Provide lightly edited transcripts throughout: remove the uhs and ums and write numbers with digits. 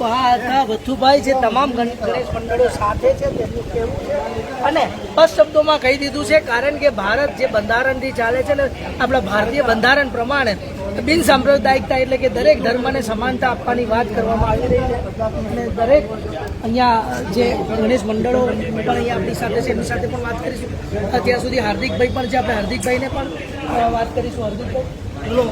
તો આ હતા વથુભાઈ જે તમામ ગણેશ મંડળો સાથે છે તેમનું કહેવું છે અને સ્પષ્ટ શબ્દોમાં કહી દીધું છે કારણ કે ભારત જે બંધારણથી ચાલે છે ને આપણા ભારતીય બંધારણ પ્રમાણે બિન સાંપ્રદાયિકતા એટલે કે દરેક ધર્મને સમાનતા આપવાની વાત કરવામાં આવી રહી છે અને દરેક અહીંયા જે ગણેશ મંડળો પણ અહીંયા આપણી સાથે છે એમની સાથે પણ વાત કરીશું ત્યાં સુધી હાર્દિકભાઈ પણ છે આપણે હાર્દિકભાઈને પણ વાત કરીશું હાર્દિકભાઈ બોલો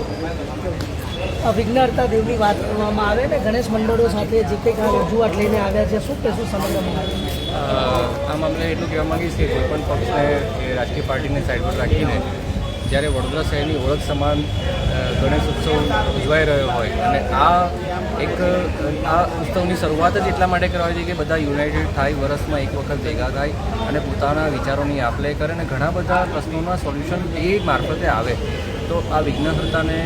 વિઘ્નહર્તા દેવની વાત કરવામાં આવે ને ગણેશ મંડળો સાથે જે કંઈક રજૂઆત લઈને આવ્યા છે શું કહેશું સમગ્ર આ મામલે એટલું કહેવા માંગીશ કે કોઈપણ પક્ષને કે રાજકીય પાર્ટીને સાઈડ પર રાખીને જ્યારે વડોદરા શહેરની ઓળખ સમાન ગણેશ ઉત્સવ ઉજવાઈ રહ્યો હોય અને આ ઉત્સવની શરૂઆત જ એટલા માટે કરવી જોઈએ કે બધા યુનાઇટેડ થાય, વર્ષમાં એક વખત ભેગા થાય અને પોતાના વિચારોની આપ-લે કરે અને ઘણા બધા પ્રશ્નોના સોલ્યુશન એ મારફતે આવે. તો આ વિઘ્નહર્તાને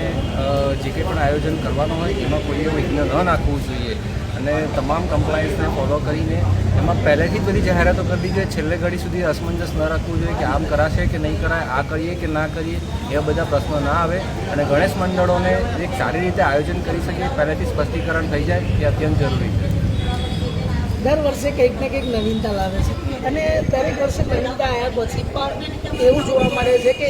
જે કંઈ પણ આયોજન કરવાનું હોય એમાં કોઈએ વિઘ્ન ન નાખવું જોઈએ અને તમામ કમ્પ્લાયન્સને ફોલો કરીને એમાં પહેલેથી જ બધી જાહેરાતો કરી દીધી છેલ્લે ઘડી સુધી અસમંજસ ન રાખવું જોઈએ કે આમ કરાશે કે નહીં કરાય, આ કરીએ કે ના કરીએ, એવા બધા પ્રશ્નો ના આવે અને ગણેશ મંડળોને એક સારી રીતે આયોજન કરી શકીએ પહેલેથી સ્પષ્ટીકરણ થઈ જાય એ અત્યંત જરૂરી છે. દર વર્ષે કંઈક ને કંઈક નવીનતા લાવે છે અને દરેક વર્ષે નવીનતા આવ્યા પછી પણ એવું જોવા મળે છે કે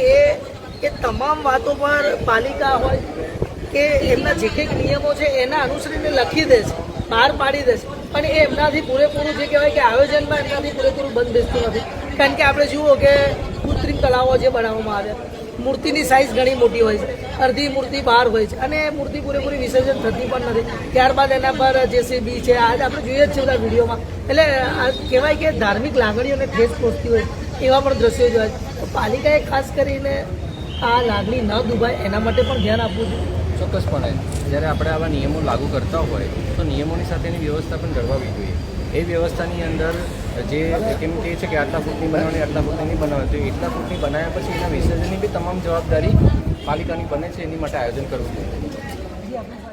એ તમામ વાતો પર પાલિકા હોય કે એમના જે કંઈક નિયમો છે એના અનુસરીને લખી દે છે, બહાર પાડી દે છે પણ એ એમનાથી પૂરેપૂરું જે કહેવાય કે આયોજનમાં એમનાથી પૂરેપૂરું બંધ બેસતું નથી. કારણ કે આપણે જુઓ કે કૃત્રિમ તળાવો જે બનાવવામાં આવ્યા, મૂર્તિની સાઇઝ ઘણી મોટી હોય છે, અડધી મૂર્તિ બહાર હોય છે અને મૂર્તિ પૂરેપૂરી વિસર્જન થતી પણ નથી. ત્યારબાદ એના પર જેસીબી છે, આજ આપણે જોઈએ જ છે બધા વિડીયોમાં. એટલે આ કહેવાય કે ધાર્મિક લાગણીઓને ઠેસ પહોંચતી હોય એવા પણ દ્રશ્યો જોયા છે. તો પાલિકાએ ખાસ કરીને આ લાગણી ન દુભાય એના માટે પણ ધ્યાન આપવું જોઈએ. ચોક્કસપણે જ્યારે આપણે આવા નિયમો લાગુ કરતા હોય તો નિયમોની સાથેની વ્યવસ્થા પણ જળવાવી જોઈએ. એ વ્યવસ્થાની અંદર જે કેમ કહે છે કે આટલા ફૂટની બનાવવાની આટલા ફૂટની નહીં બનાવવાની, તો એટલા ફૂટની બનાવ્યા પછી એના વિસર્જનની બી તમામ જવાબદારી પાલિકાની બને છે, એની માટે આયોજન કરવું જોઈએ.